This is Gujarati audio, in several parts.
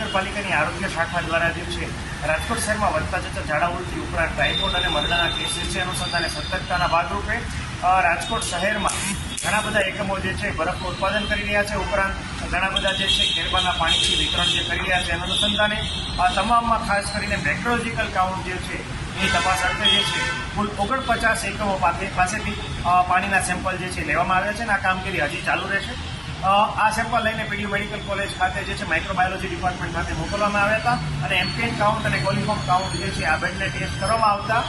નગરપાલિકાની આરોગ્ય શાખા દ્વારા જે છે રાજકોટ શહેરમાં વધતા જતા ઝાડા ઉલટી ઉપરાંત ટાઇફોઇડ અને મરડાના કેસીસ છે અનુસંધાને સતર્કતાના ભાગરૂપે રાજકોટ શહેરમાં ઘણા બધા એકમો જે છે બરફનું ઉત્પાદન કરી રહ્યા છે, ઉપરાંત ઘણા બધા જે છે કેરબાના પાણીથી વિતરણ જે કરી રહ્યા છે એના અનુસંધાને તમામમાં ખાસ કરીને મેટ્રોલોજીકલ કાઉન્ટ જે છે એ તપાસ અર્થે જે છે કુલ 49 એકમો પાસેથી પાણીના સેમ્પલ જે છે લેવામાં આવ્યા છે અને આ કામગીરી હજી ચાલુ રહેશે। આ સેમ્પલ લઈને પીડીયુ મેડિકલ કોલેજ ખાતે જે છે માઇક્રોબાયોલોજી ડિપાર્ટમેન્ટ ખાતે મોકલવામાં આવ્યા હતા અને એમ્પિયન કાઉન્ટ અને કોલિફોર્મ કાઉન્ટ જે છે આ બેને ટેસ્ટ કરવામાં આવતા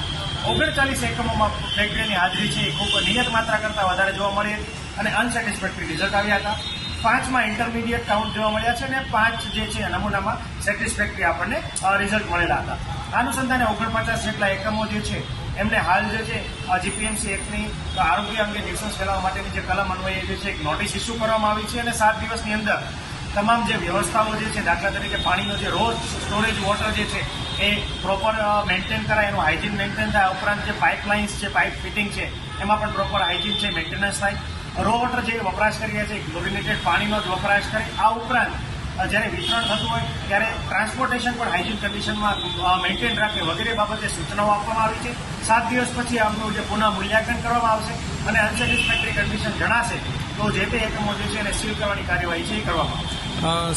39 એકમોમાં બેક્ટેરિયાની હાજરી છે એ ખૂબ નિયત માત્રા કરતાં વધારે જોવા મળી હતી અને અનસેટિસ્ફેક્ટરી રિઝલ્ટ આવ્યા હતા। 5માં ઇન્ટરમીડિયેટ કાઉન્ટ જોવા મળ્યા છે અને 5 જે છે નમૂનામાં સેટિસ્ફેક્ટરી આપણને રિઝલ્ટ મળેલા હતા। આ અનુસંધાને 49 જેટલા એકમો જે છે એમને હાલ જે છે જીપીએમસી એક્ટની આરોગ્ય અંગે ન્યુસન્સ ફેલાવવા માટેની જે કલમ અન્વયે જે છે એક નોટિસ ઇસ્યુ કરવામાં આવી છે અને 7 દિવસની અંદર તમામ જે વ્યવસ્થાઓ જે છે દાખલા તરીકે પાણીનો જે રોજ સ્ટોરેજ વોટર જે છે એ પ્રોપર મેન્ટેન કરાય, એનું હાઇજીન મેન્ટેન થાય, ઉપરાંત જે પાઇપલાઇન્સ છે, પાઇપ ફિટિંગ છે એમાં પણ પ્રોપર હાઇજીન છે મેન્ટેનન્સ થાય, રો વોટર જે વપરાશ કરી રહ્યા છે ક્લોરિનેટેડ પાણીનો જ વપરાશ કરે। આ ઉપરાંત જ્યારે વિતરણ થતું હોય ત્યારે ટ્રાન્સપોર્ટેશન પણ હાઇજીન કન્ડિશનમાં મેન્ટેન રાખે વગેરે બાબતે સૂચનાઓ આપવામાં આવી છે। 7 દિવસ પછી આમનું જે પુનઃ મૂલ્યાંકન કરવામાં આવશે અને અનસેટિસ્ફેક્ટરી કન્ડિશન જણાશે તો જે તે એકમો જે છે એને સીલ કરવાની કાર્યવાહી છે એ કરવામાં આવશે।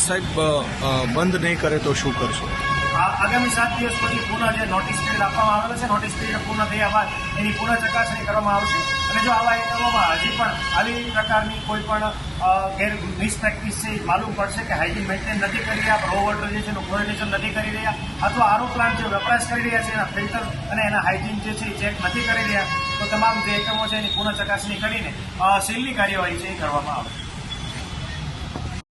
સાહેબ, બંધ નહીં કરે તો શું કરશો? આગામી 7 દિવસ પછી પુનઃ જે નોટિસ પીરિયડ આપવામાં આવેલો છે, નોટિસ પીરિયડ પૂર્ણ થયા બાદ એની પુનઃ ચકાસણી કરવામાં આવશે અને જો આવા એકમોમાં હજી પણ આવી પ્રકારની કોઈ પણ મિસપ્રેક્ટિસ છે માલુમ પડશે કે હાઇજીન મેન્ટેન નથી કરી રહ્યા, રો વોટર જે છે એનું ક્લોરિનેશન નથી કરી રહ્યા અથવા આરો પ્લાન્ટ જે વપરાશ કરી રહ્યા છે એના ફિલ્ટર અને એના હાઇજીન જે છે એ ચેક નથી કરી રહ્યા તો તમામ જે એકમો છે એની પુનઃ ચકાસણી કરીને સીલની કાર્યવાહી છે એ કરવામાં આવશે।